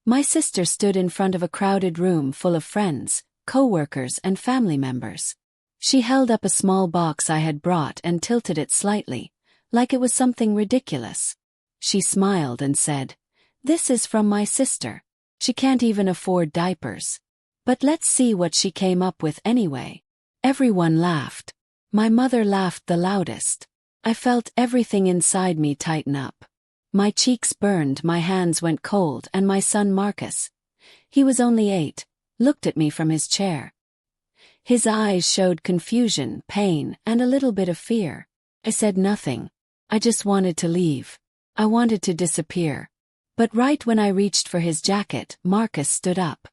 My sister stood in front of a crowded room full of friends, co-workers and family members. She held up a small box I had brought and tilted it slightly, like it was something ridiculous. She smiled and said, "This is from my sister. She can't even afford diapers. But let's see what she came up with anyway." Everyone laughed. My mother laughed the loudest. I felt everything inside me tighten up. My cheeks burned, my hands went cold, and my son Marcus, he was only 8, looked at me from his chair. His eyes showed confusion, pain, and a little bit of fear. I said nothing. I just wanted to leave. I wanted to disappear. But right when I reached for his jacket, Marcus stood up.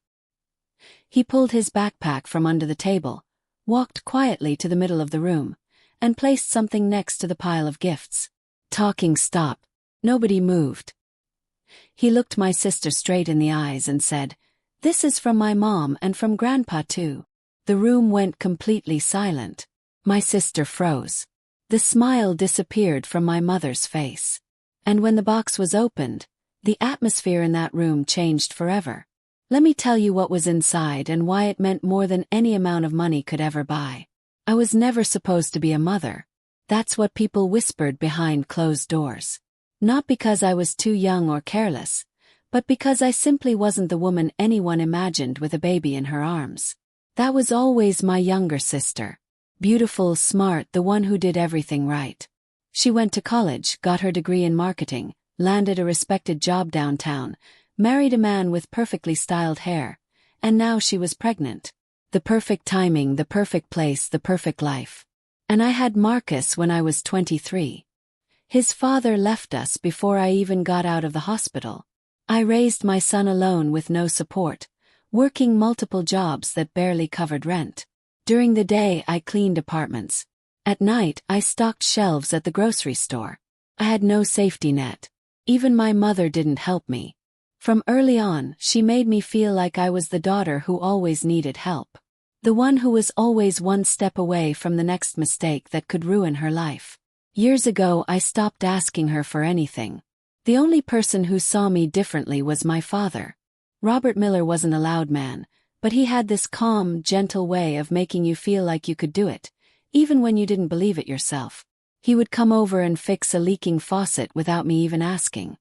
He pulled his backpack from under the table, walked quietly to the middle of the room, and placed something next to the pile of gifts. Talking stopped. Nobody moved. He looked my sister straight in the eyes and said, "This is from my mom and from Grandpa too." The room went completely silent. My sister froze. The smile disappeared from my mother's face. And when the box was opened, the atmosphere in that room changed forever. Let me tell you what was inside and why it meant more than any amount of money could ever buy. I was never supposed to be a mother. That's what people whispered behind closed doors. Not because I was too young or careless, but because I simply wasn't the woman anyone imagined with a baby in her arms. That was always my younger sister. Beautiful, smart, the one who did everything right. She went to college, got her degree in marketing, landed a respected job downtown, married a man with perfectly styled hair, and now she was pregnant. The perfect timing, the perfect place, the perfect life. And I had Marcus when I was 23. His father left us before I even got out of the hospital. I raised my son alone with no support, working multiple jobs that barely covered rent. During the day I cleaned apartments. At night I stocked shelves at the grocery store. I had no safety net. Even my mother didn't help me. From early on, she made me feel like I was the daughter who always needed help. The one who was always one step away from the next mistake that could ruin her life. Years ago I stopped asking her for anything. The only person who saw me differently was my father. Robert Miller wasn't a loud man, but he had this calm, gentle way of making you feel like you could do it, even when you didn't believe it yourself. He would come over and fix a leaking faucet without me even asking.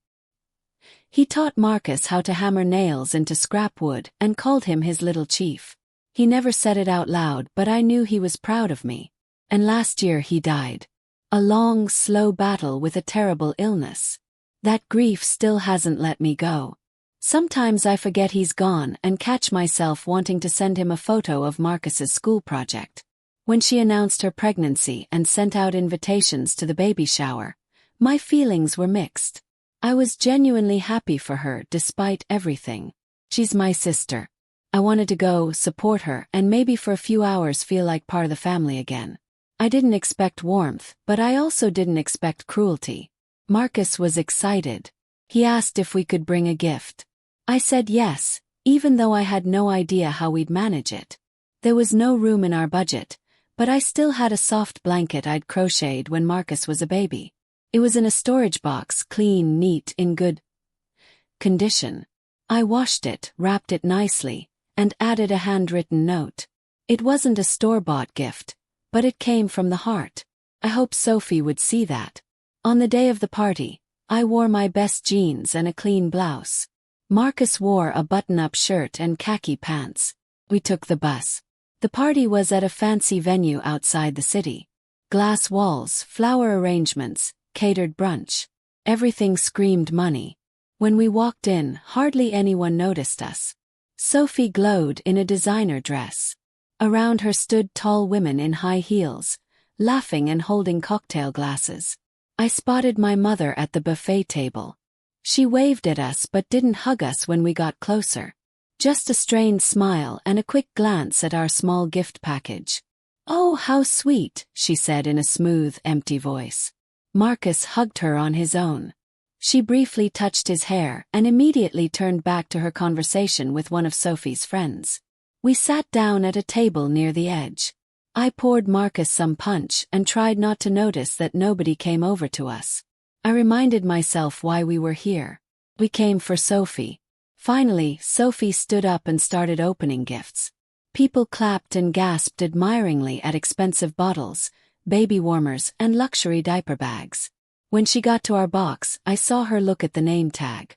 He taught Marcus how to hammer nails into scrap wood and called him his little chief. He never said it out loud, but I knew he was proud of me. And last year he died. A long, slow battle with a terrible illness. That grief still hasn't let me go. Sometimes I forget he's gone and catch myself wanting to send him a photo of Marcus's school project. When she announced her pregnancy and sent out invitations to the baby shower, my feelings were mixed. I was genuinely happy for her despite everything. She's my sister. I wanted to go, support her, and maybe for a few hours feel like part of the family again. I didn't expect warmth, but I also didn't expect cruelty. Marcus was excited. He asked if we could bring a gift. I said yes, even though I had no idea how we'd manage it. There was no room in our budget, but I still had a soft blanket I'd crocheted when Marcus was a baby. It was in a storage box, clean, neat, in good condition. I washed it, wrapped it nicely, and added a handwritten note. It wasn't a store-bought gift, but it came from the heart. I hoped Sophie would see that. On the day of the party, I wore my best jeans and a clean blouse. Marcus wore a button-up shirt and khaki pants. We took the bus. The party was at a fancy venue outside the city. Glass walls, flower arrangements, catered brunch. Everything screamed money. When we walked in, hardly anyone noticed us. Sophie glowed in a designer dress. Around her stood tall women in high heels, laughing and holding cocktail glasses. I spotted my mother at the buffet table. She waved at us but didn't hug us when we got closer. Just a strained smile and a quick glance at our small gift package. "Oh, how sweet," she said in a smooth, empty voice. Marcus hugged her on his own. She briefly touched his hair and immediately turned back to her conversation with one of Sophie's friends. We sat down at a table near the edge. I poured Marcus some punch and tried not to notice that nobody came over to us. I reminded myself why we were here. We came for Sophie. Finally, Sophie stood up and started opening gifts. People clapped and gasped admiringly at expensive bottles, baby warmers, and luxury diaper bags. When she got to our box, I saw her look at the name tag.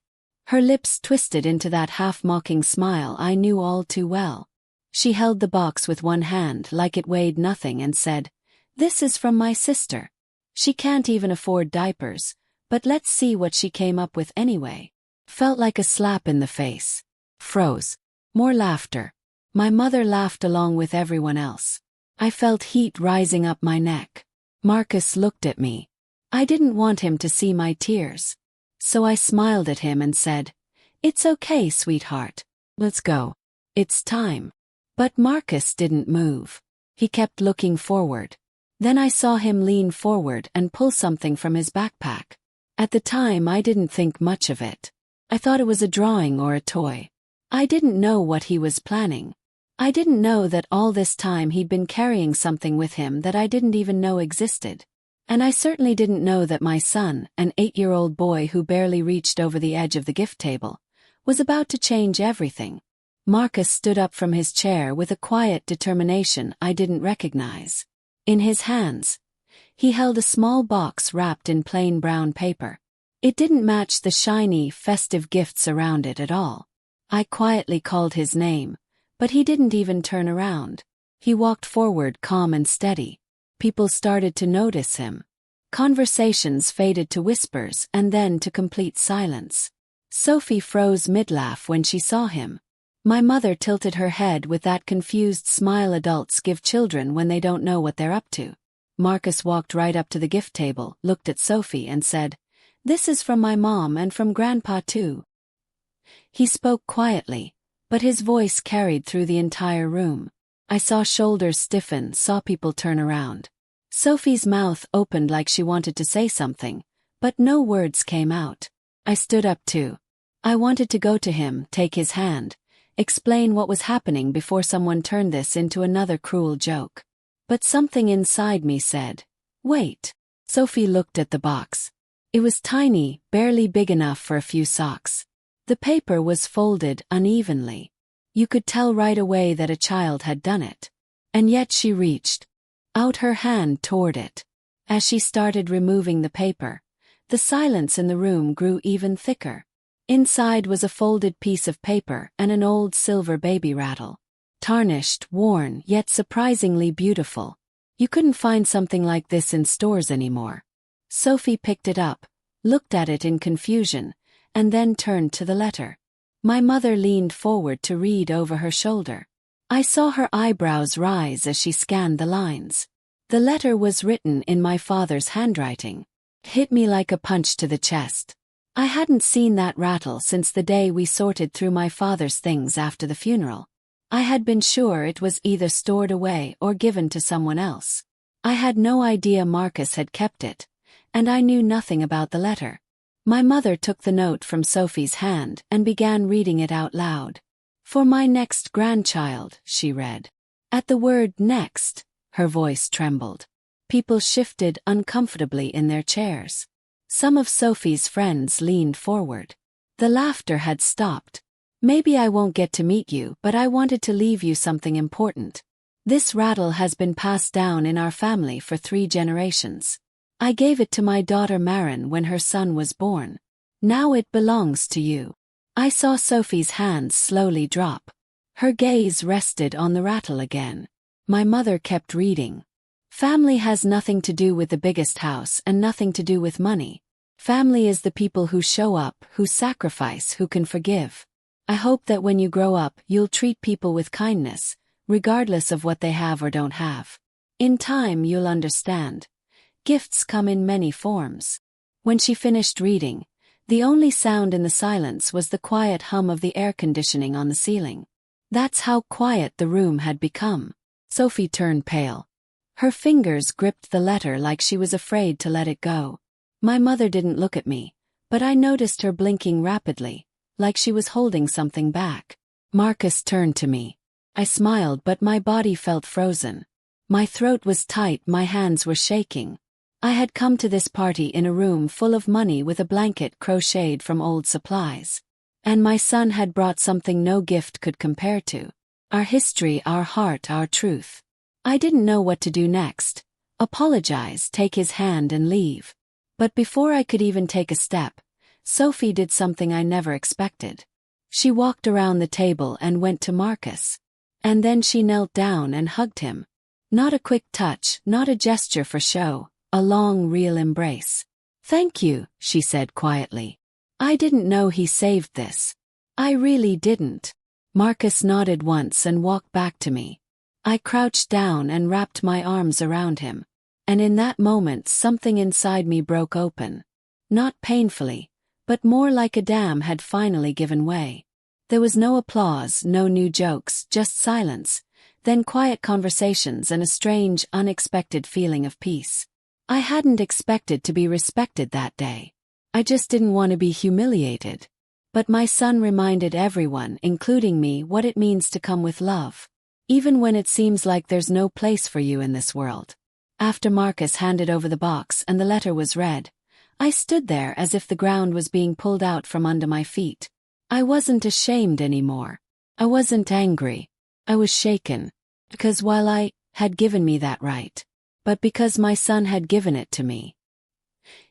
Her lips twisted into that half-mocking smile I knew all too well. She held the box with one hand like it weighed nothing and said, "This is from my sister. She can't even afford diapers, but let's see what she came up with anyway." Felt like a slap in the face. Froze. More laughter. My mother laughed along with everyone else. I felt heat rising up my neck. Marcus looked at me. I didn't want him to see my tears. So I smiled at him and said, "It's okay, sweetheart. Let's go. It's time." But Marcus didn't move. He kept looking forward. Then I saw him lean forward and pull something from his backpack. At the time I didn't think much of it. I thought it was a drawing or a toy. I didn't know what he was planning. I didn't know that all this time he'd been carrying something with him that I didn't even know existed. And I certainly didn't know that my son, an 8-year-old boy who barely reached over the edge of the gift table, was about to change everything. Marcus stood up from his chair with a quiet determination I didn't recognize. In his hands, he held a small box wrapped in plain brown paper. It didn't match the shiny, festive gifts around it at all. I quietly called his name, but he didn't even turn around. He walked forward calm and steady. People started to notice him. Conversations faded to whispers and then to complete silence. Sophie froze mid-laugh when she saw him. My mother tilted her head with that confused smile adults give children when they don't know what they're up to. Marcus walked right up to the gift table, looked at Sophie and said, "This is from my mom and from Grandpa too." He spoke quietly, but his voice carried through the entire room. I saw shoulders stiffen, saw people turn around. Sophie's mouth opened like she wanted to say something, but no words came out. I stood up too. I wanted to go to him, take his hand, explain what was happening before someone turned this into another cruel joke. But something inside me said, "Wait." Sophie looked at the box. It was tiny, barely big enough for a few socks. The paper was folded unevenly. You could tell right away that a child had done it. And yet she reached out her hand toward it. As she started removing the paper, the silence in the room grew even thicker. Inside was a folded piece of paper and an old silver baby rattle. Tarnished, worn, yet surprisingly beautiful. You couldn't find something like this in stores anymore. Sophie picked it up, looked at it in confusion, and then turned to the letter. My mother leaned forward to read over her shoulder. I saw her eyebrows rise as she scanned the lines. The letter was written in my father's handwriting. It hit me like a punch to the chest. I hadn't seen that rattle since the day we sorted through my father's things after the funeral. I had been sure it was either stored away or given to someone else. I had no idea Marcus had kept it, and I knew nothing about the letter. My mother took the note from Sophie's hand and began reading it out loud. "For my next grandchild," she read. At the word next, her voice trembled. People shifted uncomfortably in their chairs. Some of Sophie's friends leaned forward. The laughter had stopped. "Maybe I won't get to meet you, but I wanted to leave you something important. This rattle has been passed down in our family for 3 generations. I gave it to my daughter Marin when her son was born. Now it belongs to you." I saw Sophie's hands slowly drop. Her gaze rested on the rattle again. My mother kept reading. "Family has nothing to do with the biggest house and nothing to do with money. Family is the people who show up, who sacrifice, who can forgive. I hope that when you grow up, you'll treat people with kindness, regardless of what they have or don't have. In time you'll understand. Gifts come in many forms." When she finished reading, the only sound in the silence was the quiet hum of the air conditioning on the ceiling. That's how quiet the room had become. Sophie turned pale. Her fingers gripped the letter like she was afraid to let it go. My mother didn't look at me, but I noticed her blinking rapidly, like she was holding something back. Marcus turned to me. I smiled, but my body felt frozen. My throat was tight, my hands were shaking. I had come to this party in a room full of money with a blanket crocheted from old supplies. And my son had brought something no gift could compare to. Our history, our heart, our truth. I didn't know what to do next. Apologize, take his hand and leave. But before I could even take a step, Sophie did something I never expected. She walked around the table and went to Marcus. And then she knelt down and hugged him. Not a quick touch, not a gesture for show, a long, real embrace. "Thank you," she said quietly. "I didn't know he saved this. I really didn't." Marcus nodded once and walked back to me. I crouched down and wrapped my arms around him. And in that moment something inside me broke open. Not painfully, but more like a dam had finally given way. There was no applause, no new jokes, just silence, then quiet conversations and a strange, unexpected feeling of peace. I hadn't expected to be respected that day. I just didn't want to be humiliated. But my son reminded everyone, including me, what it means to come with love. Even when it seems like there's no place for you in this world. After Marcus handed over the box and the letter was read, I stood there as if the ground was being pulled out from under my feet. I wasn't ashamed anymore. I wasn't angry. I was shaken. Because while I had given me that right, but because my son had given it to me.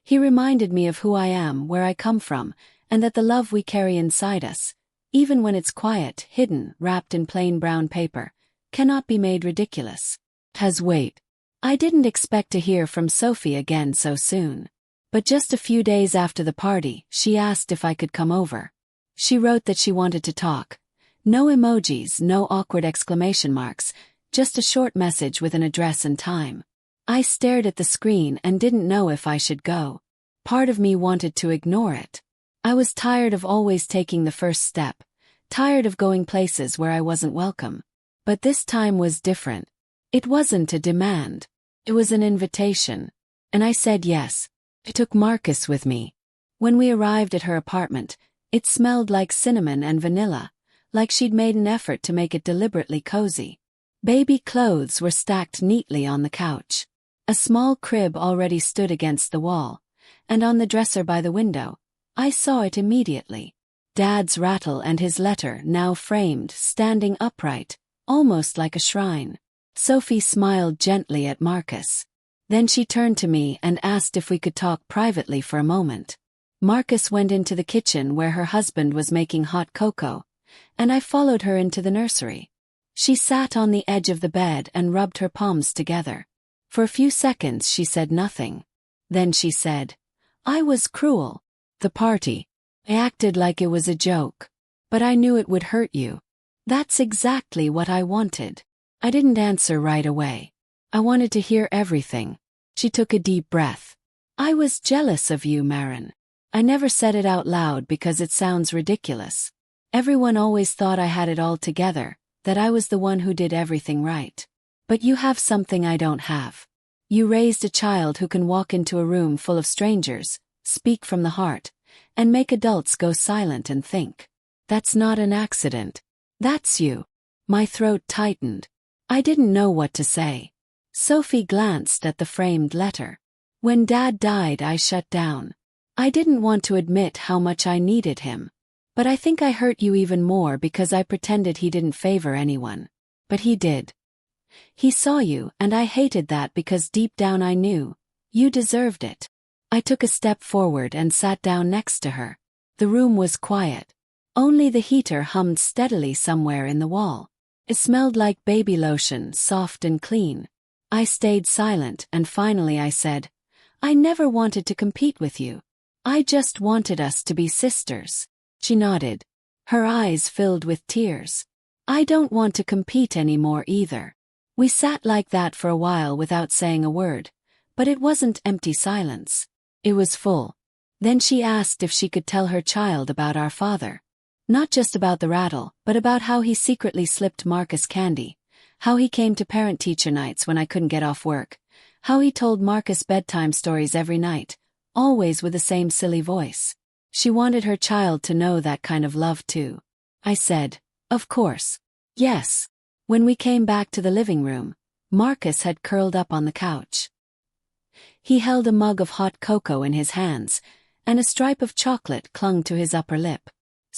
He reminded me of who I am, where I come from, and that the love we carry inside us, even when it's quiet, hidden, wrapped in plain brown paper, cannot be made ridiculous. Has weight. I didn't expect to hear from Sophie again so soon. But just a few days after the party, she asked if I could come over. She wrote that she wanted to talk. No emojis, no awkward exclamation marks, just a short message with an address and time. I stared at the screen and didn't know if I should go. Part of me wanted to ignore it. I was tired of always taking the first step, tired of going places where I wasn't welcome. But this time was different. It wasn't a demand. It was an invitation. And I said yes. I took Marcus with me. When we arrived at her apartment, it smelled like cinnamon and vanilla, like she'd made an effort to make it deliberately cozy. Baby clothes were stacked neatly on the couch. A small crib already stood against the wall, and on the dresser by the window, I saw it immediately. Dad's rattle and his letter, now framed, standing upright, almost like a shrine. Sophie smiled gently at Marcus. Then she turned to me and asked if we could talk privately for a moment. Marcus went into the kitchen where her husband was making hot cocoa, and I followed her into the nursery. She sat on the edge of the bed and rubbed her palms together. For a few seconds she said nothing. Then she said, "I was cruel. The party. I acted like it was a joke. But I knew it would hurt you." That's exactly what I wanted. I didn't answer right away. I wanted to hear everything. She took a deep breath. "I was jealous of you, Maren. I never said it out loud because it sounds ridiculous. Everyone always thought I had it all together, that I was the one who did everything right. But you have something I don't have. You raised a child who can walk into a room full of strangers, speak from the heart, and make adults go silent and think. That's not an accident. That's you." My throat tightened. I didn't know what to say. Sophie glanced at the framed letter. "When Dad died, I shut down. I didn't want to admit how much I needed him. But I think I hurt you even more because I pretended he didn't favor anyone. But he did. He saw you, and I hated that because deep down I knew you deserved it." I took a step forward and sat down next to her. The room was quiet. Only the heater hummed steadily somewhere in the wall. It smelled like baby lotion, soft and clean. I stayed silent, and finally I said, "I never wanted to compete with you. I just wanted us to be sisters." She nodded. Her eyes filled with tears. "I don't want to compete anymore either." We sat like that for a while without saying a word, but it wasn't empty silence. It was full. Then she asked if she could tell her child about our father. Not just about the rattle, but about how he secretly slipped Marcus candy, how he came to parent-teacher nights when I couldn't get off work, how he told Marcus bedtime stories every night, always with the same silly voice. She wanted her child to know that kind of love too. I said, "Of course. Yes." When we came back to the living room, Marcus had curled up on the couch. He held a mug of hot cocoa in his hands, and a stripe of chocolate clung to his upper lip.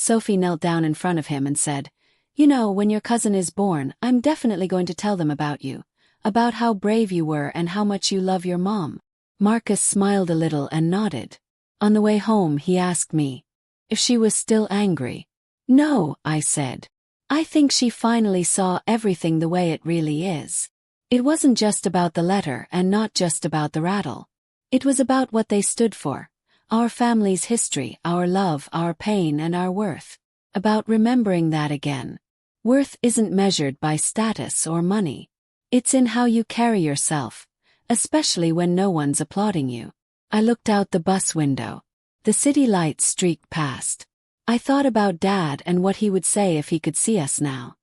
Sophie knelt down in front of him and said, "You know, when your cousin is born, I'm definitely going to tell them about you, about how brave you were and how much you love your mom." Marcus smiled a little and nodded. On the way home, he asked me if she was still angry. "No," I said. "I think she finally saw everything the way it really is. It wasn't just about the letter and not just about the rattle. It was about what they stood for. Our family's history, our love, our pain, and our worth. About remembering that again. Worth isn't measured by status or money. It's in how you carry yourself, especially when no one's applauding you." I looked out the bus window. The city lights streaked past. I thought about Dad and what he would say if he could see us now.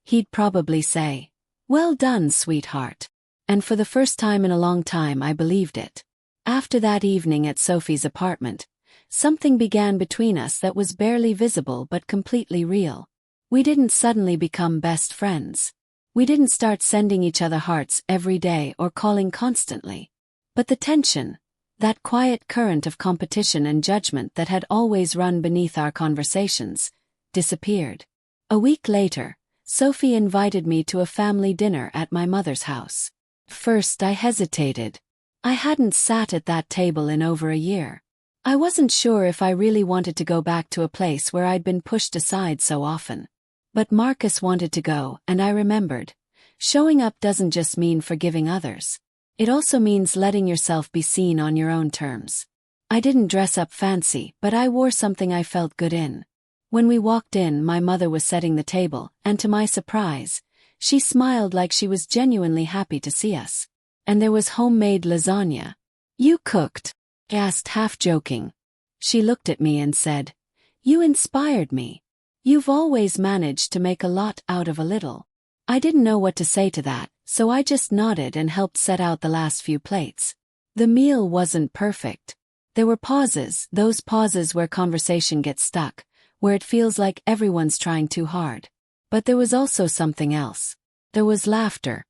He'd probably say, "Well done, sweetheart." And for the first time in a long time, I believed it. After that evening at Sophie's apartment, something began between us that was barely visible but completely real. We didn't suddenly become best friends. We didn't start sending each other hearts every day or calling constantly. But the tension, that quiet current of competition and judgment that had always run beneath our conversations, disappeared. A week later, Sophie invited me to a family dinner at my mother's house. First, I hesitated. I hadn't sat at that table in over a year. I wasn't sure if I really wanted to go back to a place where I'd been pushed aside so often. But Marcus wanted to go, and I remembered. Showing up doesn't just mean forgiving others. It also means letting yourself be seen on your own terms. I didn't dress up fancy, but I wore something I felt good in. When we walked in, my mother was setting the table, and to my surprise, she smiled like she was genuinely happy to see us. And there was homemade lasagna. "You cooked?" I asked, half joking. She looked at me and said, "You inspired me. You've always managed to make a lot out of a little." I didn't know what to say to that, so I just nodded and helped set out the last few plates. The meal wasn't perfect. There were pauses, those pauses where conversation gets stuck, where it feels like everyone's trying too hard. But there was also something else. There was laughter.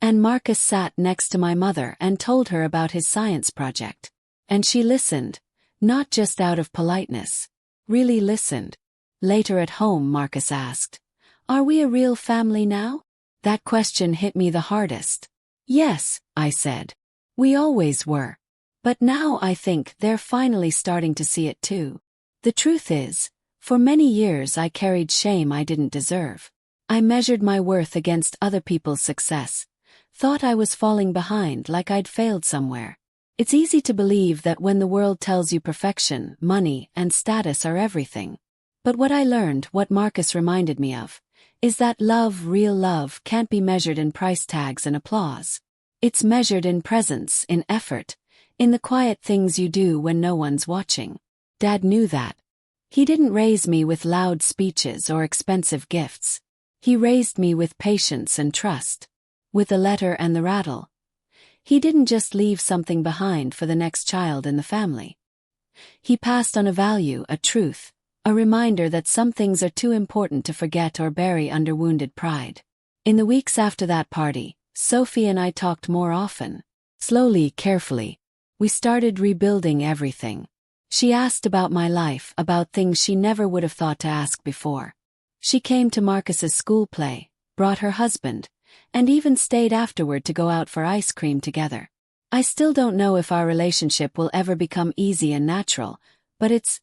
And Marcus sat next to my mother and told her about his science project. And she listened, not just out of politeness. Really listened. Later at home, Marcus asked, "Are we a real family now?" That question hit me the hardest. "Yes," I said. "We always were. But now I think they're finally starting to see it too." The truth is, for many years I carried shame I didn't deserve. I measured my worth against other people's success. Thought I was falling behind, like I'd failed somewhere. It's easy to believe that when the world tells you perfection, money, and status are everything. But what I learned, what Marcus reminded me of, is that love, real love, can't be measured in price tags and applause. It's measured in presence, in effort, in the quiet things you do when no one's watching. Dad knew that. He didn't raise me with loud speeches or expensive gifts. He raised me with patience and trust. With the letter and the rattle. He didn't just leave something behind for the next child in the family. He passed on a value, a truth, a reminder that some things are too important to forget or bury under wounded pride. In the weeks after that party, Sophie and I talked more often. Slowly, carefully. We started rebuilding everything. She asked about my life, about things she never would have thought to ask before. She came to Marcus's school play, brought her husband, and even stayed afterward to go out for ice cream together. I still don't know if our relationship will ever become easy and natural, but it's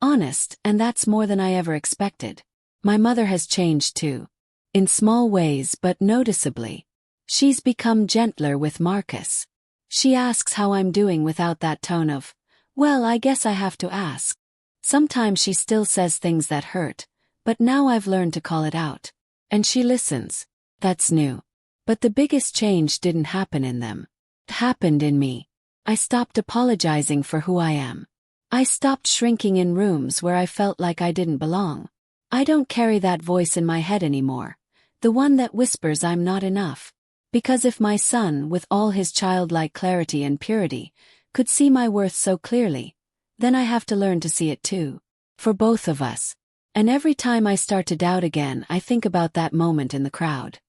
honest, and that's more than I ever expected. My mother has changed too. In small ways but noticeably. She's become gentler with Marcus. She asks how I'm doing without that tone of, "Well, I guess I have to ask." Sometimes she still says things that hurt, but now I've learned to call it out. And she listens. That's new. But the biggest change didn't happen in them. It happened in me. I stopped apologizing for who I am. I stopped shrinking in rooms where I felt like I didn't belong. I don't carry that voice in my head anymore, the one that whispers I'm not enough. Because if my son, with all his childlike clarity and purity, could see my worth so clearly, then I have to learn to see it too. For both of us. And every time I start to doubt again, I think about that moment in the crowd.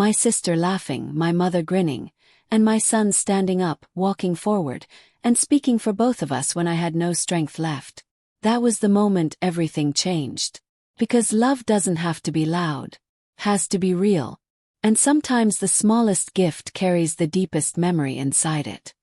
My sister laughing, my mother grinning, and my son standing up, walking forward, and speaking for both of us when I had no strength left. That was the moment everything changed. Because love doesn't have to be loud. Has to be real. And sometimes the smallest gift carries the deepest memory inside it.